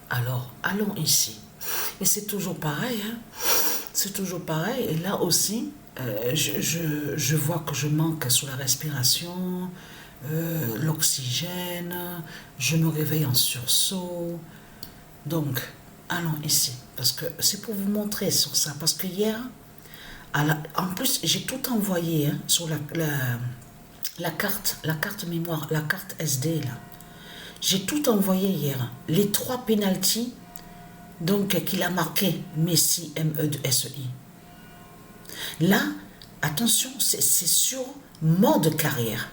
Alors, allons ici. Et c'est toujours pareil, hein. C'est toujours pareil. Et là aussi, je vois que je manque sur la respiration, l'oxygène, je me réveille en sursaut. Donc, allons ici. Parce que c'est pour vous montrer sur ça. Parce que hier, en plus, j'ai tout envoyé hein, sur la carte mémoire, la carte SD là. J'ai tout envoyé hier. Les 3 pénaltys donc qu'il a marqué Messi, M-E-S-I. Là, attention, c'est sur mode carrière.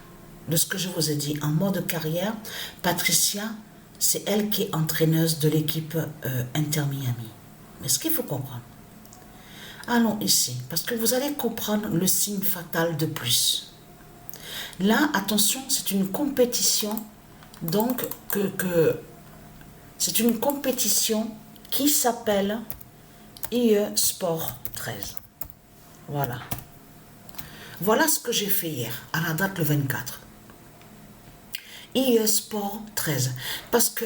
De ce que je vous ai dit, en mode carrière, Patricia, c'est elle qui est entraîneuse de l'équipe Inter Miami. Mais ce qu'il faut comprendre, allons ici, parce que vous allez comprendre le signe fatal de plus. Là, attention, c'est une compétition, donc c'est une compétition qui s'appelle IE Sport 13. Voilà. Voilà ce que j'ai fait hier, à la date le 24. IE Sport 13. Parce que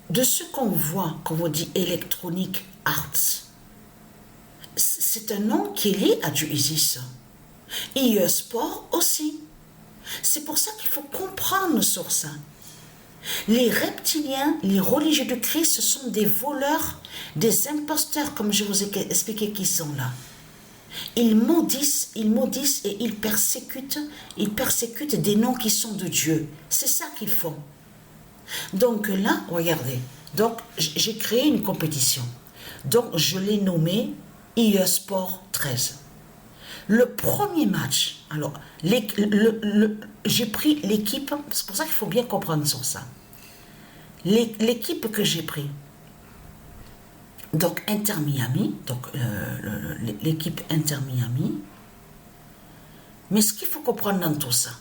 de ce qu'on voit, comme on dit Electronic Arts, c'est un nom qui est lié à du ISIS. IE Sport aussi. C'est pour ça qu'il faut comprendre sur ça. Les reptiliens, les religieux de Christ, ce sont des voleurs, des imposteurs, comme je vous ai expliqué qui sont là. Ils maudissent et ils persécutent des noms qui sont de Dieu. C'est ça qu'ils font. Donc là, regardez, donc j'ai créé une compétition. Donc je l'ai nommée IE Sport 13. Le premier match, alors, j'ai pris l'équipe, c'est pour ça qu'il faut bien comprendre sur ça. L'équipe que j'ai pris, donc Inter Miami, donc l'équipe Inter Miami. Mais ce qu'il faut comprendre dans tout ça,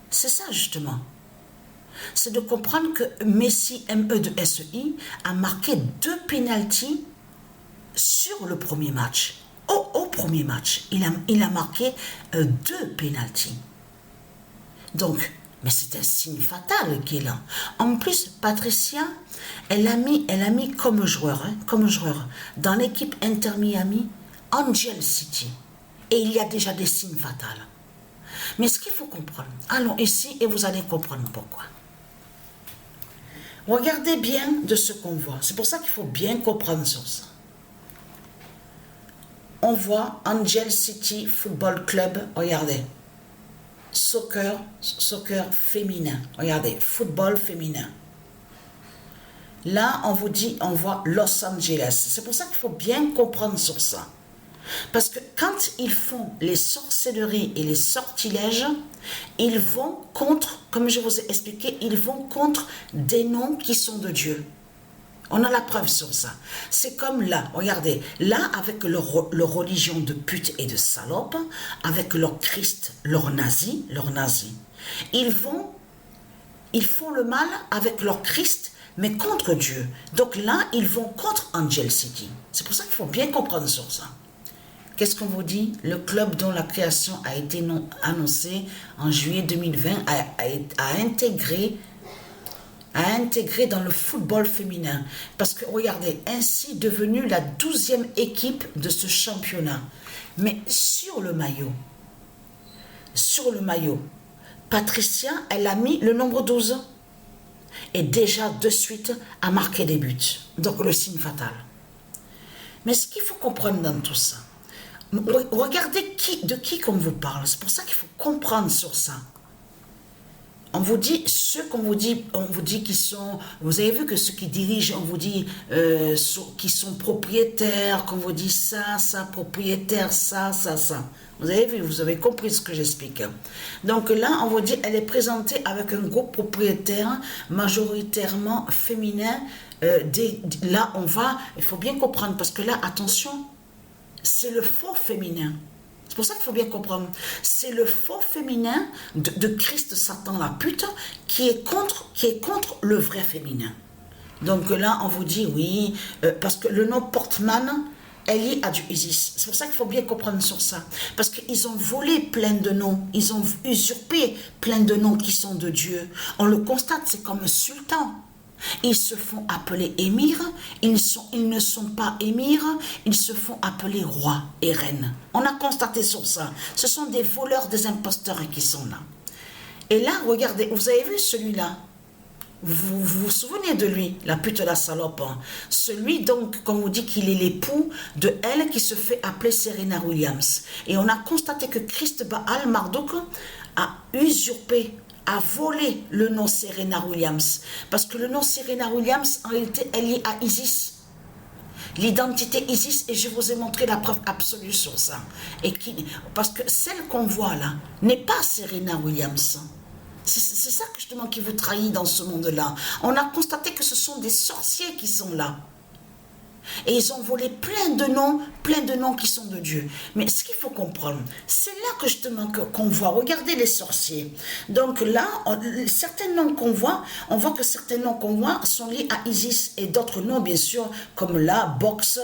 c'est ça justement. C'est de comprendre que Messi, M-E-S-I, a marqué 2 pénaltys sur le premier match. Au premier match, il a marqué 2 pénaltys. Donc, mais c'est un signe fatal qui est là. En plus, Patricia, elle a mis comme joueur, dans l'équipe Inter Miami, Angel City. Et il y a déjà des signes fatals. Mais ce qu'il faut comprendre, allons ici et vous allez comprendre pourquoi. Regardez bien de ce qu'on voit. C'est pour ça qu'il faut bien comprendre sur ça. On voit Angel City Football Club, regardez. Soccer féminin. Regardez, football féminin. Là, on vous dit, on voit Los Angeles. C'est pour ça qu'il faut bien comprendre sur ça. Parce que quand ils font les sorcelleries et les sortilèges, ils vont contre, comme je vous ai expliqué, ils vont contre des noms qui sont de Dieu. On a la preuve sur ça. C'est comme là, regardez, là avec leur religion de pute et de salope, avec leur Christ, leur nazi. Ils font le mal avec leur Christ, mais contre Dieu. Donc là, ils vont contre Angel City. C'est pour ça qu'il faut bien comprendre sur ça. Qu'est-ce qu'on vous dit? Le club dont la création a été annoncée en juillet 2020 a intégré dans le football féminin. Parce que, regardez, ainsi devenue la 12e équipe de ce championnat. Mais sur le maillot, Patricia, elle a mis le nombre 12. Et déjà, de suite, a marqué des buts. Donc, le signe fatal. Mais ce qu'il faut comprendre dans tout ça, regardez de qui qu'on vous parle. C'est pour ça qu'il faut comprendre sur ça. On vous dit, on vous dit qui sont, vous avez vu que ceux qui dirigent, on vous dit qui sont propriétaires, qu'on vous dit ça, propriétaire, ça. Vous avez vu, vous avez compris ce que j'explique. Donc là, on vous dit, elle est présentée avec un groupe propriétaire majoritairement féminin. Là, il faut bien comprendre, parce que là, attention, c'est le faux féminin. C'est pour ça qu'il faut bien comprendre. C'est le faux féminin de Christ, Satan, la pute, qui est contre le vrai féminin. Donc là, on vous dit oui, parce que le nom Portman est lié à du ISIS. C'est pour ça qu'il faut bien comprendre sur ça. Parce qu'ils ont volé plein de noms. Ils ont usurpé plein de noms qui sont de Dieu. On le constate, c'est comme un sultan. Ils se font appeler émirs, ils ne sont pas émirs, ils se font appeler rois et reines. On a constaté sur ça. Ce sont des voleurs, des imposteurs qui sont là. Et là, regardez, vous avez vu celui-là? Vous souvenez de lui, la pute, la salope, hein? Celui donc, comme on dit qu'il est l'époux de elle qui se fait appeler Serena Williams. Et on a constaté que Christ Baal Marduk a usurpé, a volé le nom Serena Williams. Parce que le nom Serena Williams, en réalité, elle est à Isis. L'identité Isis, et je vous ai montré la preuve absolue sur ça. Parce que celle qu'on voit là n'est pas Serena Williams. C'est ça justement qui vous trahit dans ce monde-là. On a constaté que ce sont des sorciers qui sont là. Et ils ont volé plein de noms qui sont de Dieu. Mais ce qu'il faut comprendre, c'est là que justement qu'on voit. Regardez les sorciers. Donc là, certains noms qu'on voit, on voit que certains noms qu'on voit sont liés à Isis et d'autres noms, bien sûr, comme là, Box,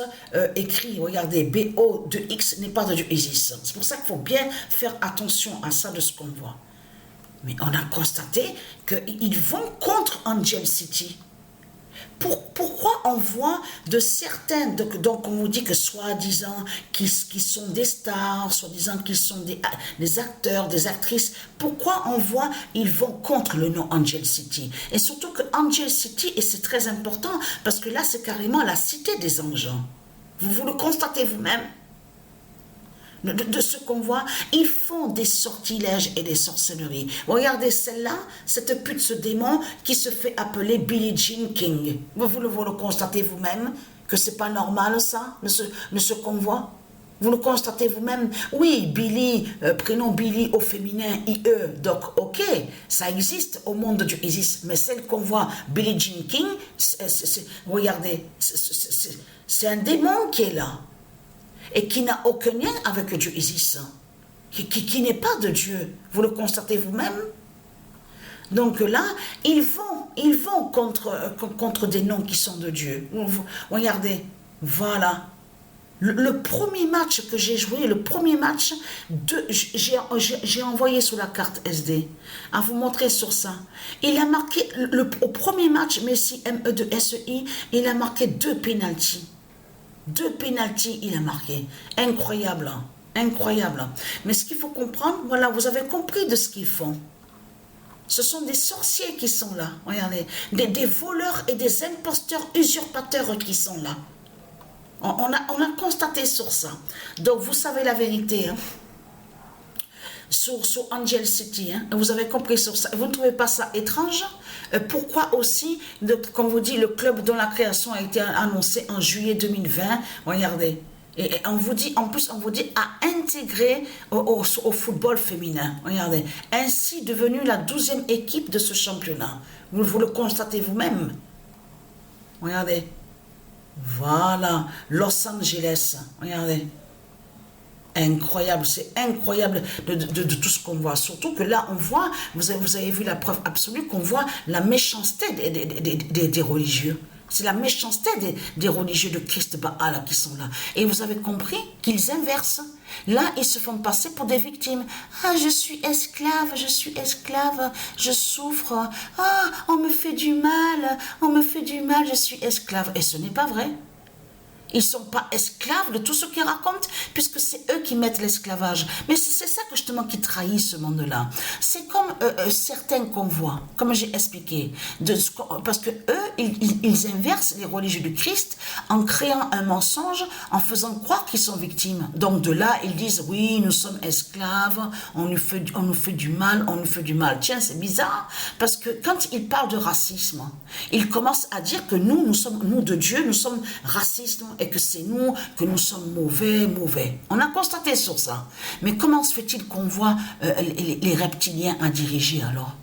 écrit, regardez, BO de X n'est pas de Dieu Isis. C'est pour ça qu'il faut bien faire attention à ça de ce qu'on voit. Mais on a constaté qu'ils vont contre Angel City. Pourquoi on voit de certains, donc on vous dit que soi-disant qu'ils sont des stars, soi-disant qu'ils sont des acteurs, des actrices, pourquoi on voit ils vont contre le nom Angel City? Et surtout que Angel City, et c'est très important, parce que là c'est carrément la cité des anges. Vous le constatez vous-même? De ce qu'on voit, ils font des sortilèges et des sorcelleries. Regardez celle-là, cette pute, ce démon qui se fait appeler Billie Jean King. Vous le constatez vous-même que c'est pas normal ça, de ce qu'on voit. Vous le constatez vous-même. Oui, Billy, prénom Billy au féminin, IE, donc ok, ça existe au monde de Isis, mais celle qu'on voit, Billie Jean King, regardez, c'est un démon qui est là. Et qui n'a aucun lien avec Dieu Isis, qui n'est pas de Dieu. Vous le constatez vous-même? Donc là, ils vont contre des noms qui sont de Dieu. Regardez, voilà. Le premier match que j'ai joué, j'ai envoyé sur la carte SD, à vous montrer sur ça. Il a marqué, au premier match, Messi ME2SEI, il a marqué 2 pénaltys. 2 pénaltys, il a marqué. Incroyable, hein? Incroyable. Mais ce qu'il faut comprendre, voilà, vous avez compris de ce qu'ils font. Ce sont des sorciers qui sont là. Regardez, des voleurs et des imposteurs usurpateurs qui sont là. On a constaté sur ça. Donc, vous savez la vérité, hein? Sur Angel City, hein? Vous avez compris sur ça. Vous ne trouvez pas ça étrange? Pourquoi aussi, comme vous dit, le club dont la création a été annoncée en juillet 2020, regardez, et on vous dit, en plus on vous dit à intégrer au football féminin, regardez, ainsi devenue la 12e équipe de ce championnat. Vous le constatez vous-même. Regardez, voilà, Los Angeles, regardez. Incroyable, c'est incroyable de tout ce qu'on voit. Surtout que là, on voit, vous avez vu la preuve absolue qu'on voit la méchanceté des religieux. C'est la méchanceté des religieux de Christ Baal qui sont là. Et vous avez compris qu'ils inversent. Là, ils se font passer pour des victimes. Ah, je suis esclave, je souffre. Ah, on me fait du mal, je suis esclave. Et ce n'est pas vrai. Ils ne sont pas esclaves de tout ce qu'ils racontent, puisque c'est eux qui mettent l'esclavage. Mais c'est ça que justement qui trahit ce monde-là. C'est comme certains qu'on voit, comme j'ai expliqué, parce que eux, ils inversent les religieux du Christ en créant un mensonge, en faisant croire qu'ils sont victimes. Donc de là, ils disent, oui, nous sommes esclaves, on nous fait du mal, Tiens, c'est bizarre, parce que quand ils parlent de racisme, ils commencent à dire que nous de Dieu, nous sommes racistes, et que c'est nous, que nous sommes mauvais. On a constaté sur ça. Mais comment se fait-il qu'on voit les reptiliens à diriger alors?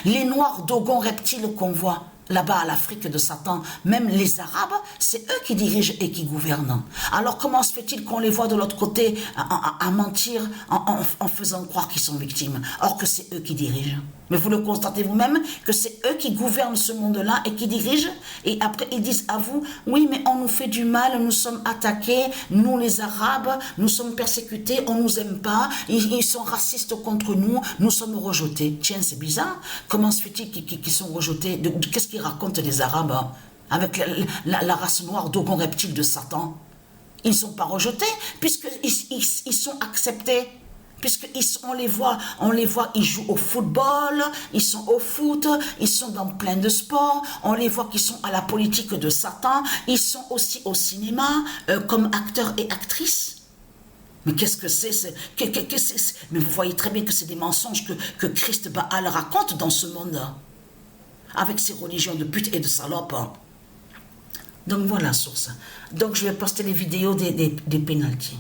Les noirs dogons reptiles qu'on voit là-bas à l'Afrique de Satan, même les Arabes, c'est eux qui dirigent et qui gouvernent. Alors comment se fait-il qu'on les voit de l'autre côté à mentir en faisant croire qu'ils sont victimes, or que c'est eux qui dirigent? Mais vous le constatez vous-même que c'est eux qui gouvernent ce monde-là et qui dirigent. Et après, ils disent à vous, oui, mais on nous fait du mal, nous sommes attaqués, nous les Arabes, nous sommes persécutés, on ne nous aime pas, ils sont racistes contre nous, nous sommes rejetés. Tiens, c'est bizarre. Comment se fait-il qu'ils sont rejetés? Qu'est-ce qu'ils racontent les Arabes hein, avec la race noire, dogon reptile de Satan? Ils ne sont pas rejetés, puisqu'ils sont acceptés. Puisqu'on les voit, ils jouent au football, ils sont au foot, ils sont dans plein de sports, on les voit qu'ils sont à la politique de Satan, ils sont aussi au cinéma comme acteurs et actrices. Mais qu'est-ce que c'est Mais vous voyez très bien que c'est des mensonges que Christ Baal raconte dans ce monde, avec ses religions de pute et de salopes. Donc voilà sur ça. Donc je vais poster les vidéos des pénaltys.